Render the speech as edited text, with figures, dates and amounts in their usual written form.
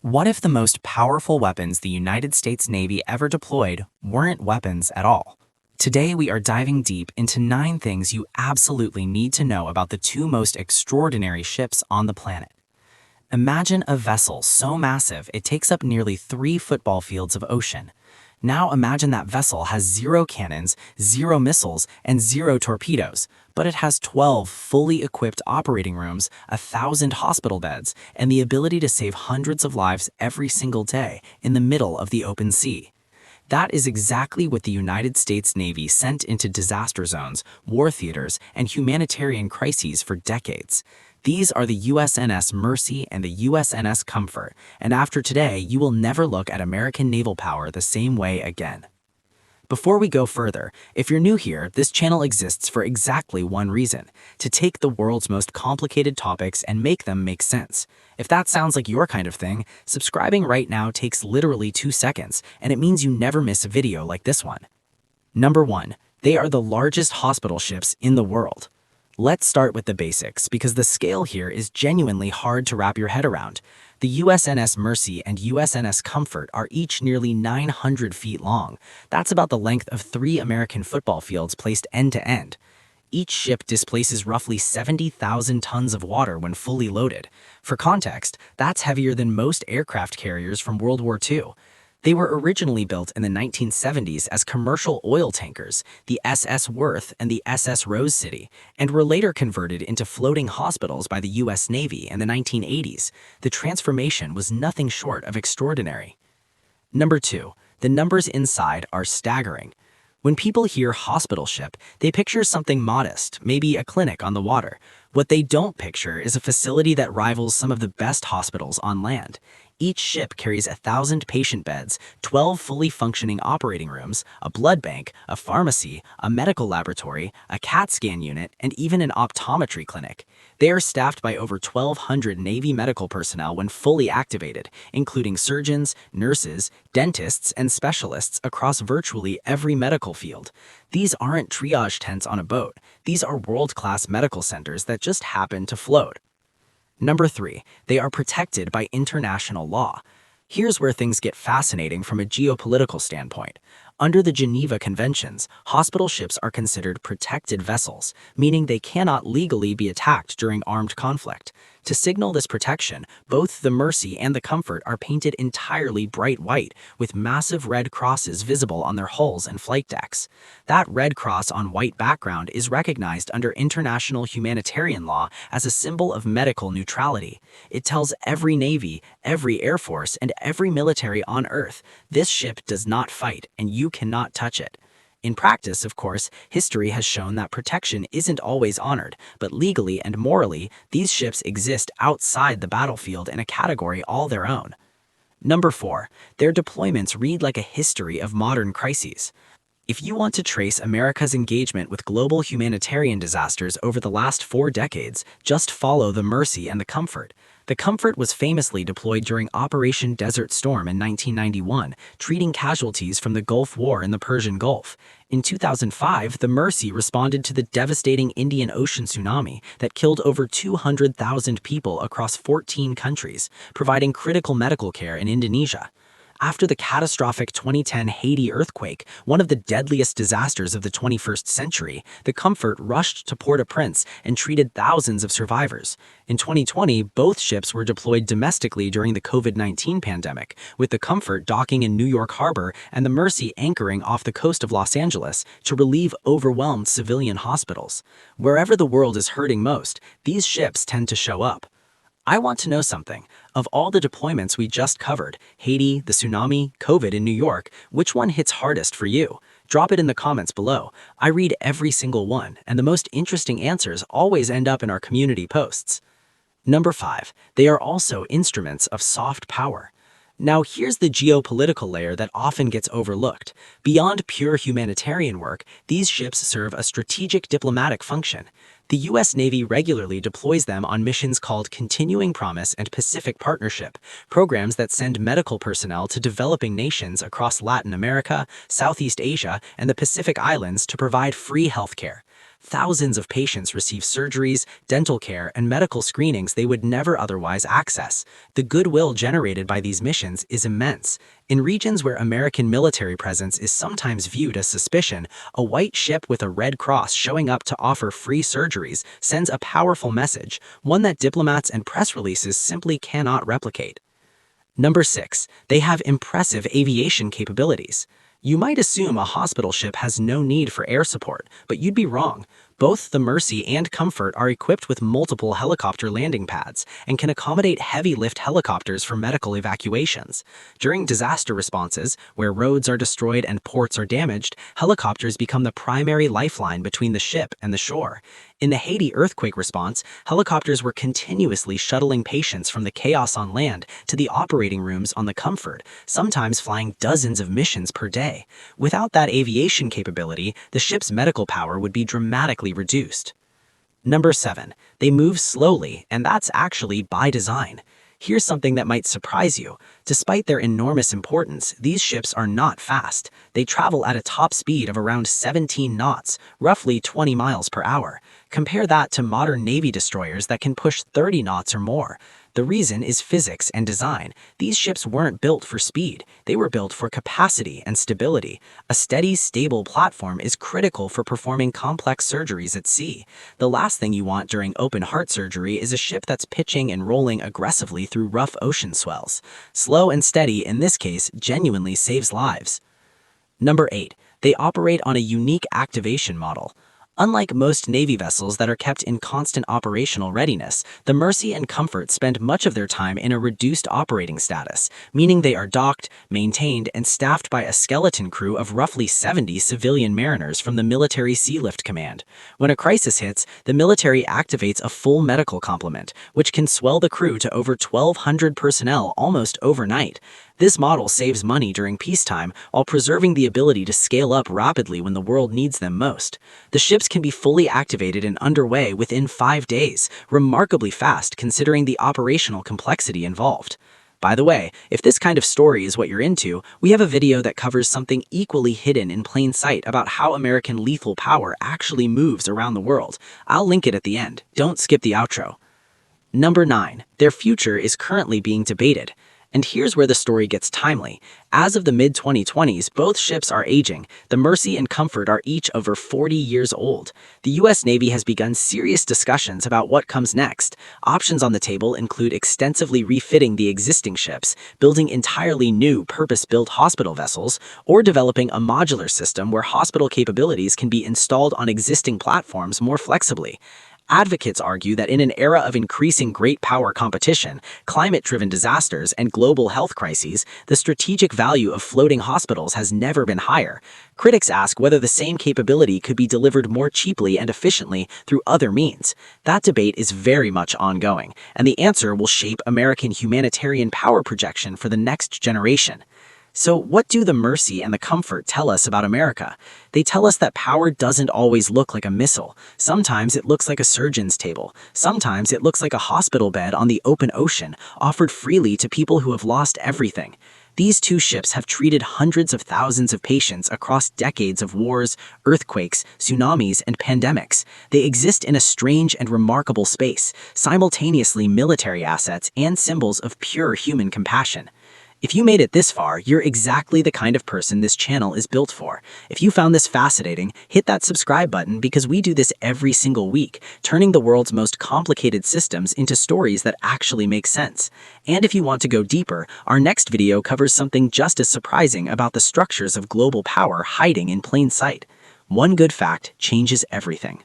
What if the most powerful weapons the United States Navy ever deployed weren't weapons at all? Today, we are diving deep into 9 things you absolutely need to know about the two most extraordinary ships on the planet. Imagine a vessel so massive it takes up nearly 3 football fields of ocean. Now imagine that vessel has 0 cannons, 0 missiles, and 0 torpedoes, but it has 12 fully equipped operating rooms, 1,000 hospital beds, and the ability to save hundreds of lives every single day in the middle of the open sea. That is exactly what the United States Navy sent into disaster zones, war theaters, and humanitarian crises for decades. These are the USNS Mercy and the USNS Comfort, and after today, you will never look at American naval power the same way again. Before we go further, if you're new here, this channel exists for exactly one reason: to take the world's most complicated topics and make them make sense. If that sounds like your kind of thing, subscribing right now takes literally 2 seconds, and it means you never miss a video like this one. Number 1. They are the largest hospital ships in the world. Let's start with the basics, because the scale here is genuinely hard to wrap your head around. The USNS Mercy and USNS Comfort are each nearly 900 feet long. That's about the length of 3 American football fields placed end to end. Each ship displaces roughly 70,000 tons of water when fully loaded. For context, that's heavier than most aircraft carriers from World War II. They were originally built in the 1970s as commercial oil tankers, the SS Worth and the SS Rose City, and were later converted into floating hospitals by the US Navy in the 1980s. The transformation was nothing short of extraordinary. Number 2. The numbers inside are staggering. When people hear hospital ship, they picture something modest, maybe a clinic on the water. What they don't picture is a facility that rivals some of the best hospitals on land. Each ship carries 1,000 patient beds, 12 fully functioning operating rooms, a blood bank, a pharmacy, a medical laboratory, a CAT scan unit, and even an optometry clinic. They are staffed by over 1,200 Navy medical personnel when fully activated, including surgeons, nurses, dentists, and specialists across virtually every medical field. These aren't triage tents on a boat. These are world-class medical centers that just happen to float. Number 3. They are protected by international law. Here's where things get fascinating from a geopolitical standpoint. Under the Geneva Conventions, hospital ships are considered protected vessels, meaning they cannot legally be attacked during armed conflict. To signal this protection, both the Mercy and the Comfort are painted entirely bright white, with massive red crosses visible on their hulls and flight decks. That red cross on white background is recognized under international humanitarian law as a symbol of medical neutrality. It tells every Navy, every Air Force, and every military on Earth, this ship does not fight, and you cannot touch it. In practice, of course, history has shown that protection isn't always honored, but legally and morally, these ships exist outside the battlefield in a category all their own. Number 4. Their deployments read like a history of modern crises. If you want to trace America's engagement with global humanitarian disasters over the last 4 decades, just follow the Mercy and the Comfort. The Comfort was famously deployed during Operation Desert Storm in 1991, treating casualties from the Gulf War in the Persian Gulf. In 2005, the Mercy responded to the devastating Indian Ocean tsunami that killed over 200,000 people across 14 countries, providing critical medical care in Indonesia. After the catastrophic 2010 Haiti earthquake, one of the deadliest disasters of the 21st century, the Comfort rushed to Port-au-Prince and treated thousands of survivors. In 2020, both ships were deployed domestically during the COVID-19 pandemic, with the Comfort docking in New York Harbor and the Mercy anchoring off the coast of Los Angeles to relieve overwhelmed civilian hospitals. Wherever the world is hurting most, these ships tend to show up. I want to know something. Of all the deployments we just covered, Haiti, the tsunami, COVID in New York, which one hits hardest for you? Drop it in the comments below. I read every single one, and the most interesting answers always end up in our community posts. Number 5. They are also instruments of soft power. Now here's the geopolitical layer that often gets overlooked. Beyond pure humanitarian work, these ships serve a strategic diplomatic function. The US Navy regularly deploys them on missions called Continuing Promise and Pacific Partnership, programs that send medical personnel to developing nations across Latin America, Southeast Asia, and the Pacific Islands to provide free healthcare. Thousands of patients receive surgeries, dental care, and medical screenings they would never otherwise access. The goodwill generated by these missions is immense. In regions where American military presence is sometimes viewed as suspicion, a white ship with a red cross showing up to offer free surgeries sends a powerful message, one that diplomats and press releases simply cannot replicate. Number 6. They have impressive aviation capabilities. You might assume a hospital ship has no need for air support, but you'd be wrong. Both the Mercy and Comfort are equipped with multiple helicopter landing pads and can accommodate heavy-lift helicopters for medical evacuations. During disaster responses, where roads are destroyed and ports are damaged, helicopters become the primary lifeline between the ship and the shore. In the Haiti earthquake response, helicopters were continuously shuttling patients from the chaos on land to the operating rooms on the Comfort, sometimes flying dozens of missions per day. Without that aviation capability, the ship's medical power would be dramatically reduced. Number 7. They move slowly, and that's actually by design. Here's something that might surprise you. Despite their enormous importance, these ships are not fast. They travel at a top speed of around 17 knots, roughly 20 miles per hour. Compare that to modern Navy destroyers that can push 30 knots or more. The reason is physics and design. These ships weren't built for speed. They were built for capacity and stability. A steady, stable platform is critical for performing complex surgeries at sea. The last thing you want during open heart surgery is a ship that's pitching and rolling aggressively through rough ocean swells. Slow and steady, in this case, genuinely saves lives. Number 8. They operate on a unique activation model. Unlike most Navy vessels that are kept in constant operational readiness, the Mercy and Comfort spend much of their time in a reduced operating status, meaning they are docked, maintained, and staffed by a skeleton crew of roughly 70 civilian mariners from the Military Sealift Command. When a crisis hits, the military activates a full medical complement, which can swell the crew to over 1,200 personnel almost overnight. This model saves money during peacetime while preserving the ability to scale up rapidly when the world needs them most. The ships can be fully activated and underway within 5 days, remarkably fast considering the operational complexity involved. By the way, if this kind of story is what you're into, we have a video that covers something equally hidden in plain sight about how American lethal power actually moves around the world. I'll link it at the end. Don't skip the outro. Number 9. Their future is currently being debated. And here's where the story gets timely. As of the mid-2020s, both ships are aging. The Mercy and Comfort are each over 40 years old. The U.S. Navy has begun serious discussions about what comes next. Options on the table include extensively refitting the existing ships, building entirely new purpose-built hospital vessels, or developing a modular system where hospital capabilities can be installed on existing platforms more flexibly. Advocates argue that in an era of increasing great power competition, climate-driven disasters, and global health crises, the strategic value of floating hospitals has never been higher. Critics ask whether the same capability could be delivered more cheaply and efficiently through other means. That debate is very much ongoing, and the answer will shape American humanitarian power projection for the next generation. So what do the Mercy and the Comfort tell us about America? They tell us that power doesn't always look like a missile. Sometimes it looks like a surgeon's table. Sometimes it looks like a hospital bed on the open ocean, offered freely to people who have lost everything. These two ships have treated hundreds of thousands of patients across decades of wars, earthquakes, tsunamis, and pandemics. They exist in a strange and remarkable space, simultaneously military assets and symbols of pure human compassion. If you made it this far, you're exactly the kind of person this channel is built for. If you found this fascinating, hit that subscribe button because we do this every single week, turning the world's most complicated systems into stories that actually make sense. And if you want to go deeper, our next video covers something just as surprising about the structures of global power hiding in plain sight. One good fact changes everything.